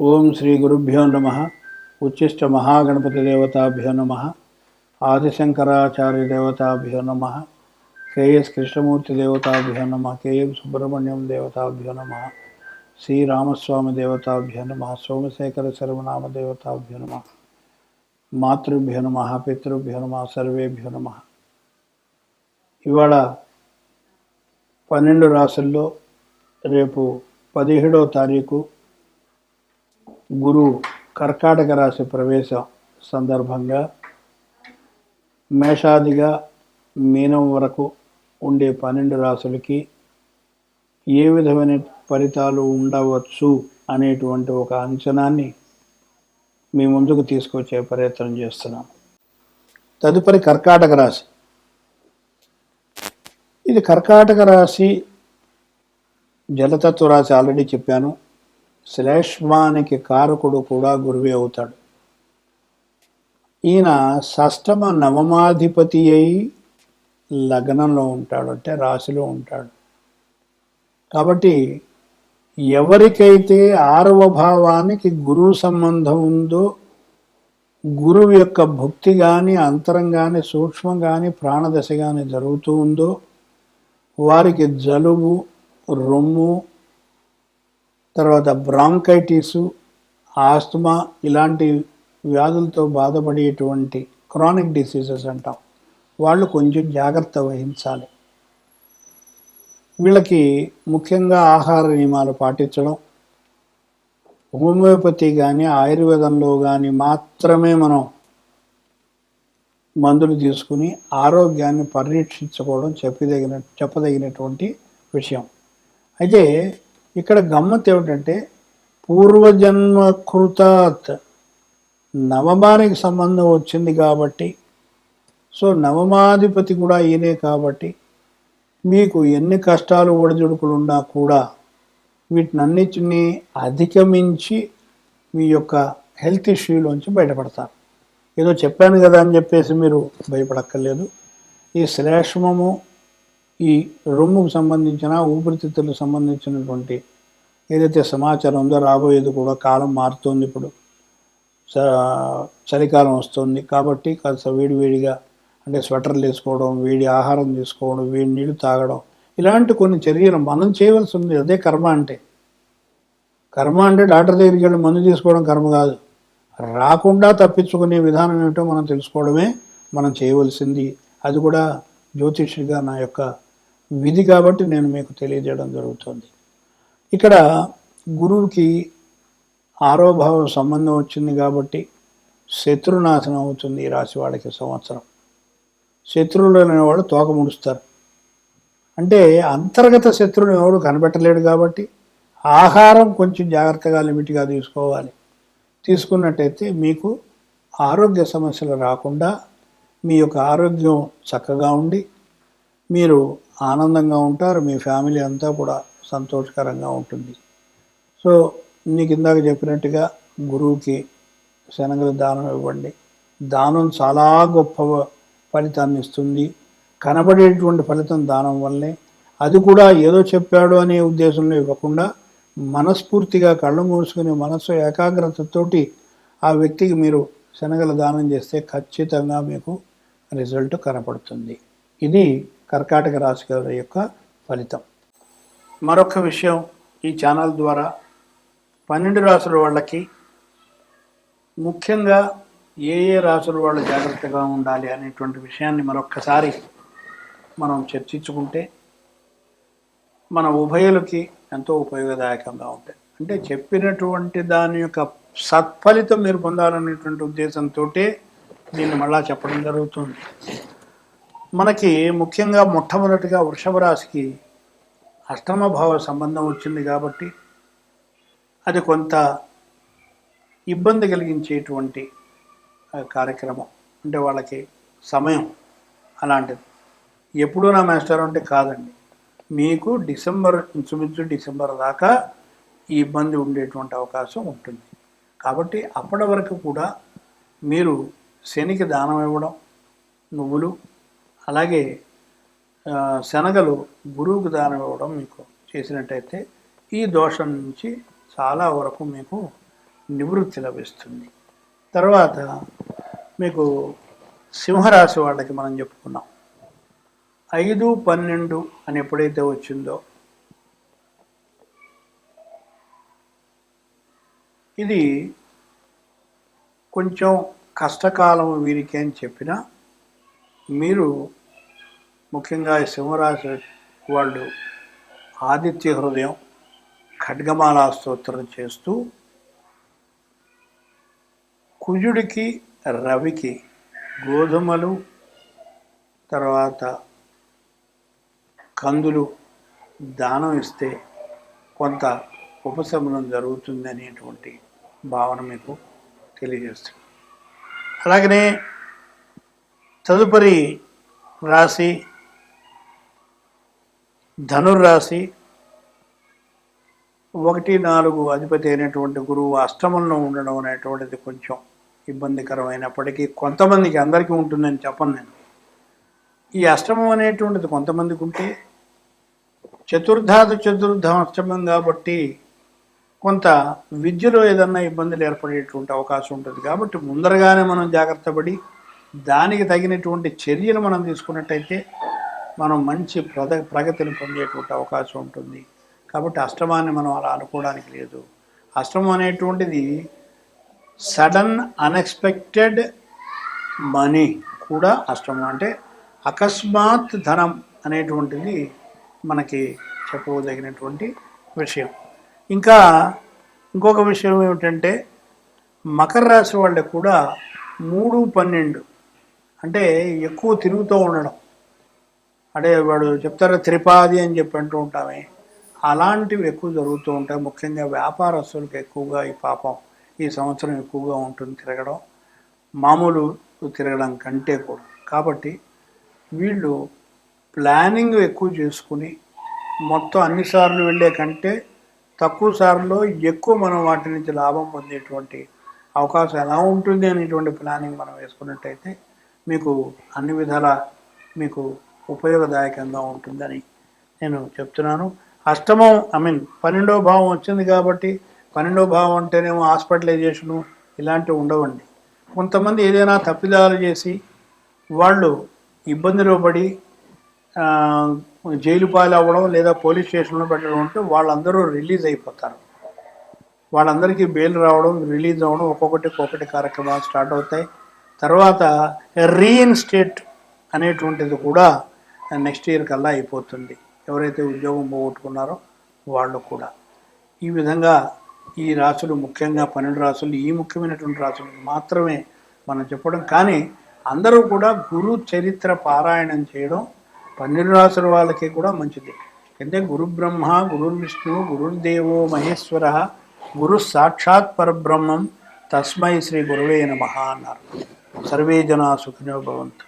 ఓం శ్రీ గురుభ్యో నమ. ఉచ్చిష్ట మహాగణపతి దేవతాభ్యో నమ. ఆదిశంకరాచార్య దేవతాభ్యో నమ. కేఎస్ కృష్ణమూర్తి దేవతాభ్యో నమ. కేఎం సుబ్రహ్మణ్యం దేవతాభ్యో నమ. శ్రీరామస్వామి దేవతాభ్యో నమ. సోమశేఖర శర్వనామ దేవతాభ్యో నమ. మాతృభ్యో నమ. పితృభ్యో నమ. సర్వేభ్యో నమ. ఇవాళ 12 రాసుల్లో రేపు 17వ తారీఖు గురు కర్కాటక రాశి ప్రవేశం సందర్భంగా మేషాదిగా మీనం వరకు ఉండే 12 రాశులకి ఏ విధమైన ఫలితాలు ఉండవచ్చు అనేటువంటి ఒక అంచనాన్ని మీ ముందుకు తీసుకొచ్చే ప్రయత్నం చేస్తున్నాం. తదుపరి కర్కాటక రాశి. ఇది కర్కాటక రాశి జలతత్వ రాశి. ఆల్రెడీ చెప్పాను. శ్లేష్మానికి కారకుడు కూడా గురువే అవుతాడు. ఈయన షష్టమ నవమాధిపతి అయి లగ్నంలో ఉంటాడు, అంటే రాశిలో ఉంటాడు. కాబట్టి ఎవరికైతే 6వ భావానికి గురువు సంబంధం ఉందో, గురువు యొక్క భక్తి కానీ అంతరం కానీ సూక్ష్మం కానీ ప్రాణదశ కానీ జరుగుతూ ఉందో వారికి జలుబు, రొమ్ము, తర్వాత బ్రాంకైటిసు, ఆస్తమా ఇలాంటి వ్యాధులతో బాధపడేటువంటి క్రానిక్ డిసీజెస్ అంటాం, వాళ్ళు కొంచెం జాగ్రత్త వహించాలి. వీళ్ళకి ముఖ్యంగా ఆహార నియమాలు పాటించడం, హోమియోపతి కానీ ఆయుర్వేదంలో కానీ మాత్రమే మనం మందులు తీసుకుని ఆరోగ్యాన్ని పరీక్షించుకోవడం చెప్పదగినటువంటి విషయం. అయితే ఇక్కడ గమ్మత్ ఏమిటంటే పూర్వజన్మ కృతాత్ నవమానికి సంబంధం వచ్చింది కాబట్టి, సో నవమాధిపతి కూడా ఈయనే కాబట్టి మీకు ఎన్ని కష్టాలు ఒడిదుడుకులు ఉన్నా కూడా వీటినన్నిటినీ అధిగమించి మీ యొక్క హెల్త్ ఇష్యూలోంచి బయటపడతారు. ఏదో చెప్పాను కదా అని చెప్పేసి మీరు భయపడక్కర్లేదు. ఈ శ్లేష్మము, ఈ రొమ్ముకు సంబంధించిన ఊపిరితిత్తులకు సంబంధించినటువంటి ఏదైతే సమాచారం ఉందో రాబోయేది కూడా కాలం మారుతోంది. ఇప్పుడు చలికాలం వస్తుంది కాబట్టి కాస్త వేడివేడిగా అంటే స్వెటర్లు వేసుకోవడం, వేడి ఆహారం తీసుకోవడం, వేడి నీళ్ళు తాగడం, ఇలాంటి కొన్ని చర్యలు మనం చేయవలసి ఉంది. అదే కర్మ అంటే. కర్మ అంటే డాక్టర్ దగ్గరికి వెళ్ళి మందు తీసుకోవడం కర్మ కాదు. రాకుండా తప్పించుకునే విధానం ఏమిటో మనం తెలుసుకోవడమే మనం చేయవలసింది. అది కూడా జ్యోతిష్యుడిగా నా యొక్క విధి కాబట్టి నేను మీకు తెలియజేయడం జరుగుతుంది. ఇక్కడ గురువుకి 6వ భావం సంబంధం వచ్చింది కాబట్టి శత్రునాశనం అవుతుంది ఈ రాశి వాళ్ళకి సంవత్సరం. శత్రువులు అనేవాళ్ళు తోక ముడుస్తారు. అంటే అంతర్గత శత్రువుని ఎవరు కనిపెట్టలేడు కాబట్టి ఆహారం కొంచెం జాగ్రత్తగా లిమిట్గా తీసుకోవాలి. తీసుకున్నట్టయితే మీకు ఆరోగ్య సమస్యలు రాకుండా మీ యొక్క ఆరోగ్యం చక్కగా ఉండి మీరు ఆనందంగా ఉంటారు. మీ ఫ్యామిలీ అంతా కూడా సంతోషకరంగా ఉంటుంది. సో నీకు ఇందాక చెప్పినట్టుగా గురువుకి శనగల దానం ఇవ్వండి. దానం చాలా గొప్ప ఫలితాన్ని ఇస్తుంది. కనబడేటువంటి ఫలితం దానం వల్లే. అది కూడా ఏదో చెప్పాడు అనే ఉద్దేశంలో ఇవ్వకుండా మనస్ఫూర్తిగా కళ్ళు మూసుకుని మనస్సు ఏకాగ్రతతోటి ఆ వ్యక్తికి మీరు శనగల దానం చేస్తే ఖచ్చితంగా మీకు రిజల్ట్ కనపడుతుంది. ఇది కర్కాటక రాశి గారి యొక్క ఫలితం. మరొక విషయం, ఈ ఛానల్ ద్వారా 12 రాసుల వాళ్ళకి ముఖ్యంగా ఏ రాసుల వాళ్ళు జాగ్రత్తగా ఉండాలి అనేటువంటి విషయాన్ని మరొక్కసారి మనం చర్చించుకుంటే మన ఉభయులకి ఎంతో ఉపయోగదాయకంగా ఉంటాయి. అంటే చెప్పినటువంటి దాని యొక్క సత్ఫలితం మీరు పొందాలనేటువంటి ఉద్దేశంతో దీన్ని మళ్ళా చెప్పడం జరుగుతుంది. మనకి ముఖ్యంగా మొట్టమొదటిగా వృషభ రాశికి 8వ భావ సంబంధం వచ్చింది కాబట్టి అది కొంత ఇబ్బంది కలిగించేటువంటి కార్యక్రమం. అంటే వాళ్ళకి సమయం అలాంటిది. ఎప్పుడూ నా మాస్టర్ అంటే కాదండి, మీకు ఇంచుమించు డిసెంబర్ దాకా ఈ ఇబ్బంది ఉండేటువంటి అవకాశం ఉంటుంది. కాబట్టి అప్పటి వరకు కూడా మీరు శనికి దానం ఇవ్వడం, నువ్వులు, అలాగే శనగలు గురువుకు దానం ఇవ్వడం మీకు చేసినట్టయితే ఈ దోషం నుంచి చాలా వరకు మీకు నివృత్తి లభిస్తుంది. తర్వాత మీకు సింహరాశి వాళ్ళకి మనం చెప్పుకున్నాం 5, 12 అని ఎప్పుడైతే వచ్చిందో ఇది కొంచెం కష్టకాలం వీరికి అని చెప్పినా మీరు ముఖ్యంగా సింహరాశి వాళ్ళు ఆదిత్య హృదయం ఖడ్గమాలా స్తోత్రం చేస్తూ కుజుడికి రవికి గోధుమలు తర్వాత కందులు దానం ఇస్తే కొంత ఉపశమనం జరుగుతుంది అనేటువంటి భావన మీకు తెలియజేస్తుంది. అలాగనే తదుపరి రాశి ధనుర్రాశి 1, 4 అధిపతి అయినటువంటి గురువు అష్టమంలో ఉండడం అనేటువంటిది కొంచెం ఇబ్బందికరమైనప్పటికీ కొంతమందికి, అందరికీ ఉంటుందని చెప్పను నేను. ఈ అష్టమం అనేటువంటిది కొంతమందికి ఉంటే చతుర్థం అష్టమం కాబట్టి కొంత విద్యలో ఏదన్నా ఇబ్బందులు ఏర్పడేటువంటి అవకాశం ఉంటుంది. కాబట్టి ముందరగానే మనం జాగ్రత్త పడి దానికి తగినటువంటి చర్యలు మనం తీసుకున్నట్టయితే మనం మంచి ప్రగతిని పొందేటువంటి అవకాశం ఉంటుంది. కాబట్టి అష్టమాన్ని మనం అలా అనుకోవడానికి లేదు. అష్టమం అనేటువంటిది సడన్ అన్ఎక్స్పెక్టెడ్ మనీ కూడా అష్టమం అంటే అకస్మాత్ ధనం అనేటువంటిది మనకి చెప్పదగినటువంటి విషయం. ఇంకా ఇంకొక విషయం ఏమిటంటే మకర రాశి వాళ్ళకి కూడా 3, 12 అంటే ఎక్కువ తిరుగుతూ ఉండడం, అంటే వాడు చెప్తారు త్రిపాది అని చెప్పి అంటూ ఉంటామే, అలాంటివి ఎక్కువ జరుగుతూ ఉంటాయి. ముఖ్యంగా వ్యాపారస్తులకు ఎక్కువగా ఈ పాపం ఈ సంవత్సరం ఎక్కువగా ఉంటుంది తిరగడం, మామూలు తిరగడం కంటే కూడా. కాబట్టి వీళ్ళు ప్లానింగ్ ఎక్కువ చేసుకుని మొత్తం అన్నిసార్లు వెళ్ళే కంటే తక్కువ సార్లు ఎక్కువ మనం వాటి నుంచి లాభం పొందేటువంటి అవకాశం ఎలా ఉంటుంది అనేటువంటి ప్లానింగ్ మనం వేసుకున్నట్టయితే మీకు అన్ని విధాల మీకు ఉపయోగదాయకంగా ఉంటుందని నేను చెప్తున్నాను. అష్టమం 12వ భావం వచ్చింది కాబట్టి 12వ భావం అంటేనేమో హాస్పిటలైజేషను ఇలాంటివి ఉండవండి. కొంతమంది ఏదైనా తప్పిదాలు చేసి వాళ్ళు ఇబ్బందిలో పడి జైలు పాలు అవ్వడం లేదా పోలీస్ స్టేషన్లో పెట్టడం ఉంటే వాళ్ళందరూ రిలీజ్ అయిపోతారు. వాళ్ళందరికీ బెయిల్ రావడం, రిలీజ్ అవ్వడం, ఒక్కొక్కటి కార్యక్రమాలు స్టార్ట్ అవుతాయి. తర్వాత రీఇన్స్టేట్ అనేటువంటిది కూడా నెక్స్ట్ ఇయర్ కల్లా అయిపోతుంది. ఎవరైతే ఉద్యోగం పోగొట్టుకున్నారో వాళ్ళు కూడా. ఈ విధంగా ఈ రాశులు ముఖ్యంగా 12 రాశులు ఈ ముఖ్యమైనటువంటి రాశులు మాత్రమే మనం చెప్పడం. కానీ అందరూ కూడా గురు చరిత్ర పారాయణం చేయడం 12 రాశుల వాళ్ళకి కూడా మంచిది. అంటే గురు బ్రహ్మ, గురు విష్ణు, గురుర్దేవో మహేశ్వర, గురు సాక్షాత్ పరబ్రహ్మం తస్మై శ్రీ గురువే నమః అన్నారు. సర్వే జనా సుఖినో భవంతు.